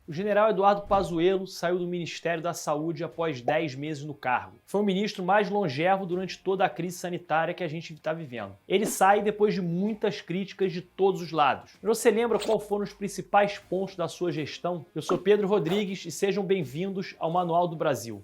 O general Eduardo Pazuello saiu do Ministério da Saúde após 10 meses no cargo. Foi o ministro mais longevo durante toda a crise sanitária que a gente está vivendo. Ele sai depois de muitas críticas de todos os lados. Você lembra qual foram os principais pontos da sua gestão? Eu sou Pedro Rodrigues e sejam bem-vindos ao Manual do Brasil.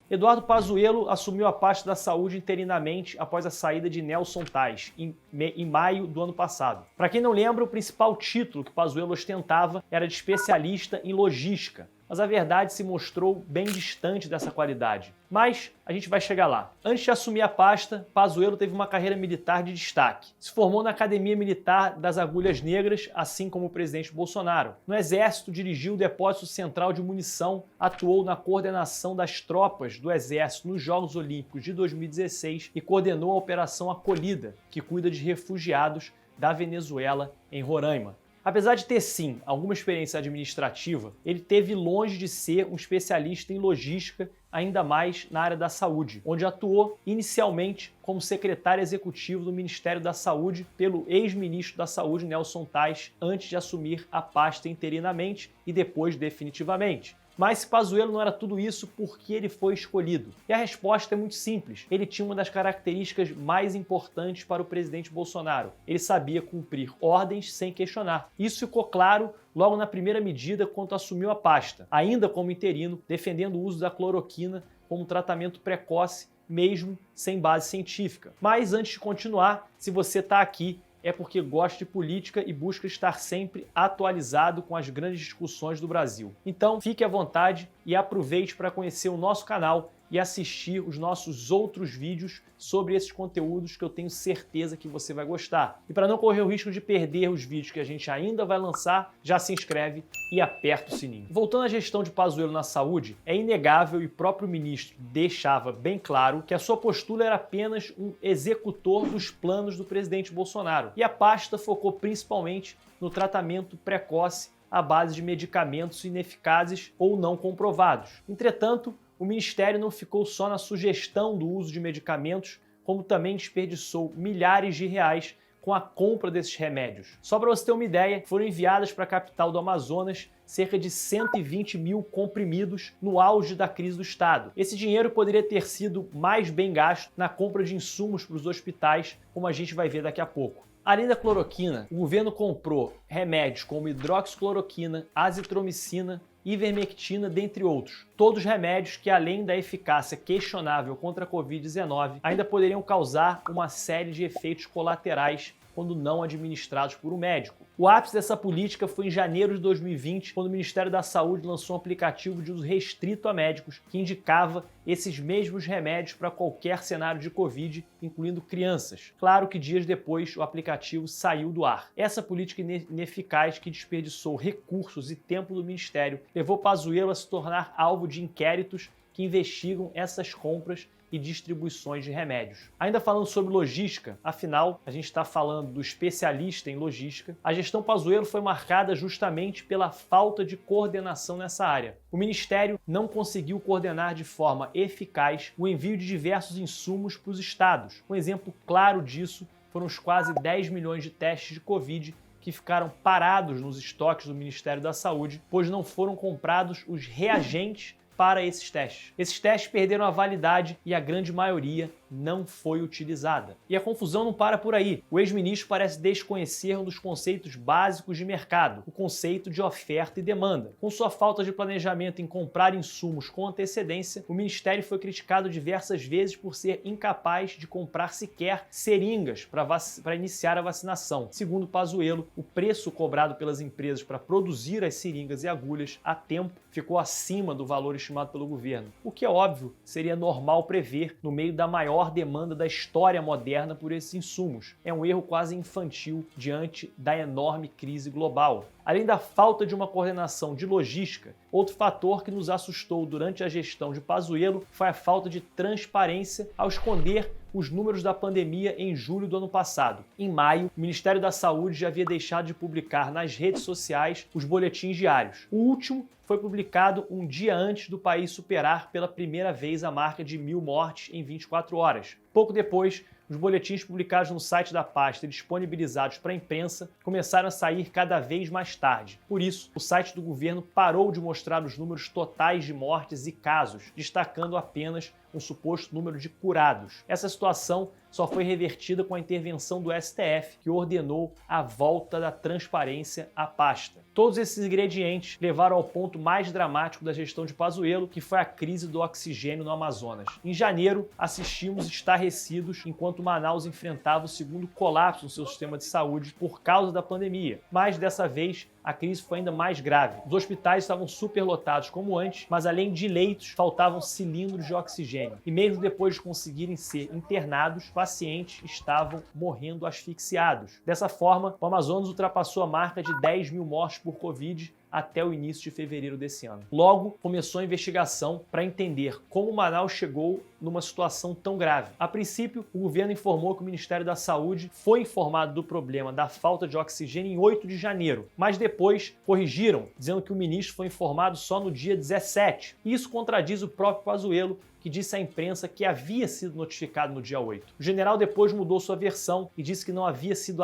Eduardo Pazuello assumiu a pasta da saúde interinamente após a saída de Nelson Tais, em maio do ano passado. Para quem não lembra, o principal título que Pazuello ostentava era de especialista em logística, mas a verdade se mostrou bem distante dessa qualidade. Mas a gente vai chegar lá. Antes de assumir a pasta, Pazuello teve uma carreira militar de destaque. Se formou na Academia Militar das Agulhas Negras, assim como o presidente Bolsonaro. No Exército, dirigiu o Depósito Central de Munição, atuou na coordenação das tropas do Exército nos Jogos Olímpicos de 2016 e coordenou a Operação Acolhida, que cuida de refugiados da Venezuela em Roraima. Apesar de ter, sim, alguma experiência administrativa, ele teve longe de ser um especialista em logística, ainda mais na área da saúde, onde atuou inicialmente como secretário executivo do Ministério da Saúde pelo ex-ministro da Saúde, Nelson Tais, antes de assumir a pasta interinamente e depois definitivamente. Mas se Pazuello não era tudo isso, por que ele foi escolhido? E a resposta é muito simples. Ele tinha uma das características mais importantes para o presidente Bolsonaro. Ele sabia cumprir ordens sem questionar. Isso ficou claro logo na primeira medida quando assumiu a pasta, ainda como interino, defendendo o uso da cloroquina como tratamento precoce, mesmo sem base científica. Mas antes de continuar, se você está aqui, é porque gosta de política e busca estar sempre atualizado com as grandes discussões do Brasil. Então, fique à vontade e aproveite para conhecer o nosso canal e assistir os nossos outros vídeos sobre esses conteúdos que eu tenho certeza que você vai gostar. E para não correr o risco de perder os vídeos que a gente ainda vai lançar, já se inscreve e aperta o sininho. Voltando à gestão de Pazuello na saúde, é inegável e o próprio ministro deixava bem claro que a sua postura era apenas um executor dos planos do presidente Bolsonaro. E a pasta focou principalmente no tratamento precoce à base de medicamentos ineficazes ou não comprovados. Entretanto, o Ministério não ficou só na sugestão do uso de medicamentos, como também desperdiçou milhares de reais com a compra desses remédios. Só para você ter uma ideia, foram enviadas para a capital do Amazonas cerca de 120 mil comprimidos no auge da crise do Estado. Esse dinheiro poderia ter sido mais bem gasto na compra de insumos para os hospitais, como a gente vai ver daqui a pouco. Além da cloroquina, o governo comprou remédios como hidroxicloroquina, azitromicina, ivermectina, dentre outros. Todos remédios que, além da eficácia questionável contra a Covid-19, ainda poderiam causar uma série de efeitos colaterais quando não administrados por um médico. O ápice dessa política foi em janeiro de 2020, quando o Ministério da Saúde lançou um aplicativo de uso restrito a médicos que indicava esses mesmos remédios para qualquer cenário de Covid, incluindo crianças. Claro que dias depois o aplicativo saiu do ar. Essa política ineficaz que desperdiçou recursos e tempo do Ministério levou Pazuello a se tornar alvo de inquéritos que investigam essas compras e distribuições de remédios. Ainda falando sobre logística, afinal, a gente está falando do especialista em logística, a gestão Pazuello foi marcada justamente pela falta de coordenação nessa área. O Ministério não conseguiu coordenar de forma eficaz o envio de diversos insumos para os estados. Um exemplo claro disso foram os quase 10 milhões de testes de Covid que ficaram parados nos estoques do Ministério da Saúde, pois não foram comprados os reagentes para esses testes. Esses testes perderam a validade e a grande maioria não foi utilizada. E a confusão não para por aí. O ex-ministro parece desconhecer um dos conceitos básicos de mercado, o conceito de oferta e demanda. Com sua falta de planejamento em comprar insumos com antecedência, o Ministério foi criticado diversas vezes por ser incapaz de comprar sequer seringas para iniciar a vacinação. Segundo Pazuello, o preço cobrado pelas empresas para produzir as seringas e agulhas a tempo ficou acima do valor estimado pelo governo, o que é óbvio seria normal prever no meio da maior demanda da história moderna por esses insumos. É um erro quase infantil diante da enorme crise global. Além da falta de uma coordenação de logística, outro fator que nos assustou durante a gestão de Pazuello foi a falta de transparência ao esconder os números da pandemia em julho do ano passado. Em maio, o Ministério da Saúde já havia deixado de publicar nas redes sociais os boletins diários. O último foi publicado um dia antes do país superar pela primeira vez a marca de 1.000 mortes em 24 horas. Pouco depois, os boletins publicados no site da pasta e disponibilizados para a imprensa começaram a sair cada vez mais tarde. Por isso, o site do governo parou de mostrar os números totais de mortes e casos, destacando apenas um suposto número de curados. Essa situação só foi revertida com a intervenção do STF, que ordenou a volta da transparência à pasta. Todos esses ingredientes levaram ao ponto mais dramático da gestão de Pazuello, que foi a crise do oxigênio no Amazonas. Em janeiro, assistimos estarrecidos enquanto Manaus enfrentava o segundo colapso no seu sistema de saúde por causa da pandemia. Mas dessa vez, a crise foi ainda mais grave. Os hospitais estavam superlotados como antes, mas além de leitos, faltavam cilindros de oxigênio. E mesmo depois de conseguirem ser internados, pacientes estavam morrendo asfixiados. Dessa forma, o Amazonas ultrapassou a marca de 10 mil mortes por Covid até o início de fevereiro desse ano. Logo, começou a investigação para entender como Manaus chegou numa situação tão grave. A princípio, o governo informou que o Ministério da Saúde foi informado do problema da falta de oxigênio em 8 de janeiro, mas depois corrigiram, dizendo que o ministro foi informado só no dia 17. Isso contradiz o próprio Pazuello, que disse à imprensa que havia sido notificado no dia 8. O general depois mudou sua versão e disse que não havia sido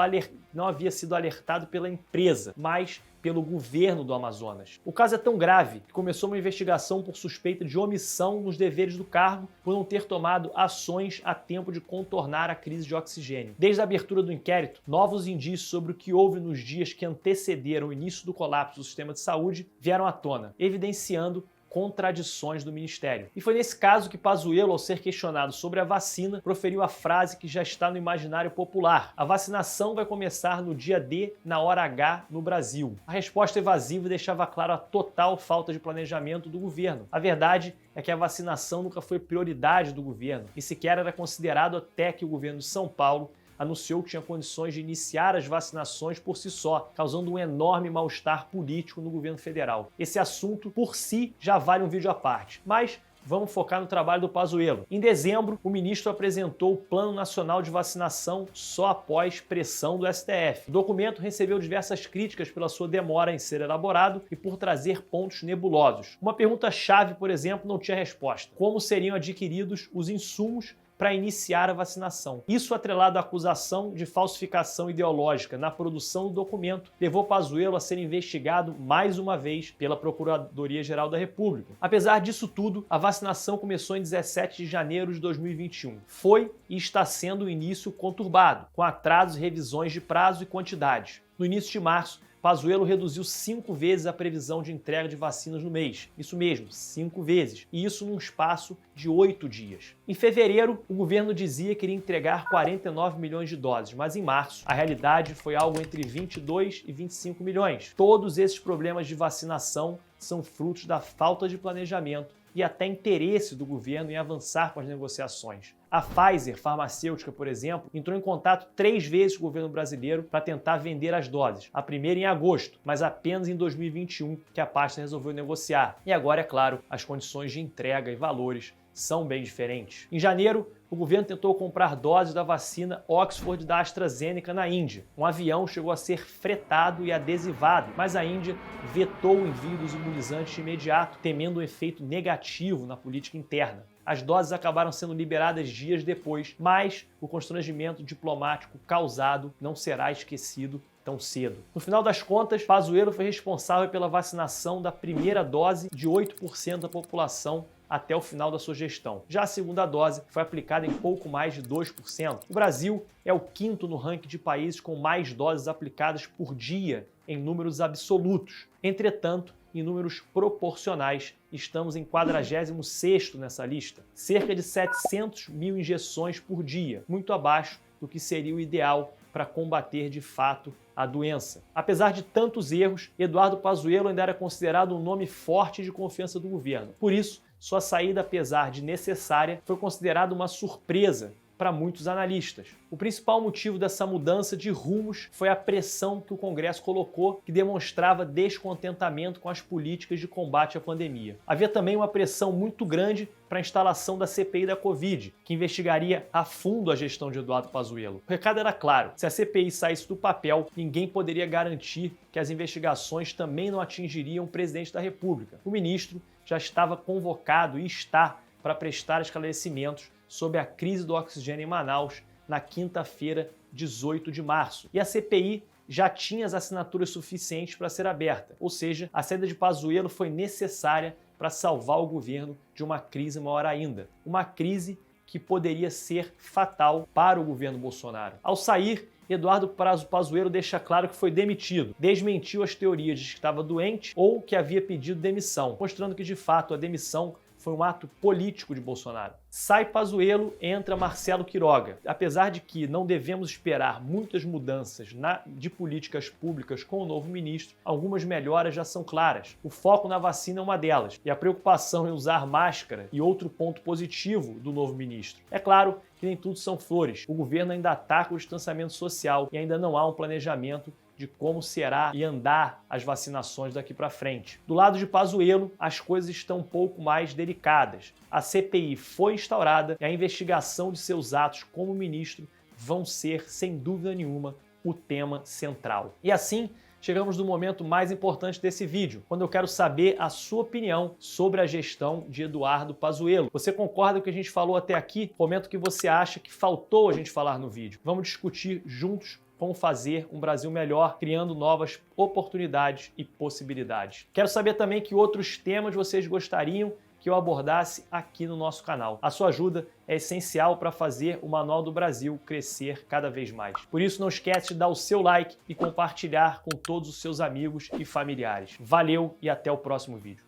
alertado pela empresa, mas pelo governo do Amazonas. O caso é tão grave que começou uma investigação por suspeita de omissão nos deveres do cargo por não ter tomado ações a tempo de contornar a crise de oxigênio. Desde a abertura do inquérito, novos indícios sobre o que houve nos dias que antecederam o início do colapso do sistema de saúde vieram à tona, evidenciando contradições do Ministério. E foi nesse caso que Pazuello, ao ser questionado sobre a vacina, proferiu a frase que já está no imaginário popular: a vacinação vai começar no dia D, na hora H, no Brasil. A resposta evasiva deixava claro a total falta de planejamento do governo. A verdade é que a vacinação nunca foi prioridade do governo e sequer era considerado até que o governo de São Paulo anunciou que tinha condições de iniciar as vacinações por si só, causando um enorme mal-estar político no governo federal. Esse assunto, por si, já vale um vídeo à parte, mas vamos focar no trabalho do Pazuello. Em dezembro, o ministro apresentou o Plano Nacional de Vacinação só após pressão do STF. O documento recebeu diversas críticas pela sua demora em ser elaborado e por trazer pontos nebulosos. Uma pergunta-chave, por exemplo, não tinha resposta: como seriam adquiridos os insumos para iniciar a vacinação? Isso, atrelado à acusação de falsificação ideológica na produção do documento, levou Pazuello a ser investigado mais uma vez pela Procuradoria-Geral da República. Apesar disso tudo, a vacinação começou em 17 de janeiro de 2021. Foi e está sendo um início conturbado, com atrasos e revisões de prazo e quantidades. No início de março, Pazuello reduziu 5 vezes a previsão de entrega de vacinas no mês. Isso mesmo, 5 vezes. E isso num espaço de 8 dias. Em fevereiro, o governo dizia que iria entregar 49 milhões de doses, mas em março, a realidade foi algo entre 22 e 25 milhões. Todos esses problemas de vacinação são frutos da falta de planejamento e até interesse do governo em avançar com as negociações. A Pfizer, farmacêutica, por exemplo, entrou em contato 3 vezes com o governo brasileiro para tentar vender as doses. A primeira em agosto, mas apenas em 2021 que a pasta resolveu negociar. E agora, é claro, as condições de entrega e valores são bem diferentes. Em janeiro, o governo tentou comprar doses da vacina Oxford da AstraZeneca na Índia. Um avião chegou a ser fretado e adesivado, mas a Índia vetou o envio dos imunizantes de imediato, temendo um efeito negativo na política interna. As doses acabaram sendo liberadas dias depois, mas o constrangimento diplomático causado não será esquecido tão cedo. No final das contas, Pazuello foi responsável pela vacinação da primeira dose de 8% da população até o final da sua gestão. Já a segunda dose foi aplicada em pouco mais de 2%. O Brasil é o 5º no ranking de países com mais doses aplicadas por dia em números absolutos. Entretanto, em números proporcionais, estamos em 46º nessa lista. Cerca de 700 mil injeções por dia, muito abaixo do que seria o ideal para combater de fato a doença. Apesar de tantos erros, Eduardo Pazuello ainda era considerado um nome forte de confiança do governo. Por isso, sua saída, apesar de necessária, foi considerada uma surpresa para muitos analistas. O principal motivo dessa mudança de rumos foi a pressão que o Congresso colocou, que demonstrava descontentamento com as políticas de combate à pandemia. Havia também uma pressão muito grande para a instalação da CPI da Covid, que investigaria a fundo a gestão de Eduardo Pazuello. O recado era claro: se a CPI saísse do papel, ninguém poderia garantir que as investigações também não atingiriam o presidente da República. O ministro já estava convocado e está para prestar esclarecimentos sobre a crise do oxigênio em Manaus na quinta-feira, 18 de março. E a CPI já tinha as assinaturas suficientes para ser aberta, ou seja, a saída de Pazuello foi necessária para salvar o governo de uma crise maior ainda. Uma crise que poderia ser fatal para o governo Bolsonaro. Ao sair, Eduardo Pazuello deixa claro que foi demitido, desmentiu as teorias de que estava doente ou que havia pedido demissão, mostrando que de fato a demissão foi um ato político de Bolsonaro. Sai Pazuello, entra Marcelo Queiroga. Apesar de que não devemos esperar muitas mudanças de políticas públicas com o novo ministro, algumas melhoras já são claras. O foco na vacina é uma delas, e a preocupação em usar máscara e outro ponto positivo do novo ministro. É claro que nem tudo são flores. O governo ainda ataca o distanciamento social e ainda não há um planejamento de como será e andar as vacinações daqui para frente. Do lado de Pazuello, as coisas estão um pouco mais delicadas. A CPI foi instaurada e a investigação de seus atos como ministro vão ser, sem dúvida nenhuma, o tema central. E assim, chegamos no momento mais importante desse vídeo, quando eu quero saber a sua opinião sobre a gestão de Eduardo Pazuello. Você concorda com o que a gente falou até aqui? Comenta o que você acha que faltou a gente falar no vídeo. Vamos discutir juntos como fazer um Brasil melhor, criando novas oportunidades e possibilidades. Quero saber também que outros temas vocês gostariam que eu abordasse aqui no nosso canal. A sua ajuda é essencial para fazer o Manual do Brasil crescer cada vez mais. Por isso, não esquece de dar o seu like e compartilhar com todos os seus amigos e familiares. Valeu e até o próximo vídeo.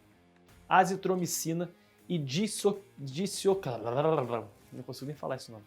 Azitromicina e não consigo nem falar esse nome.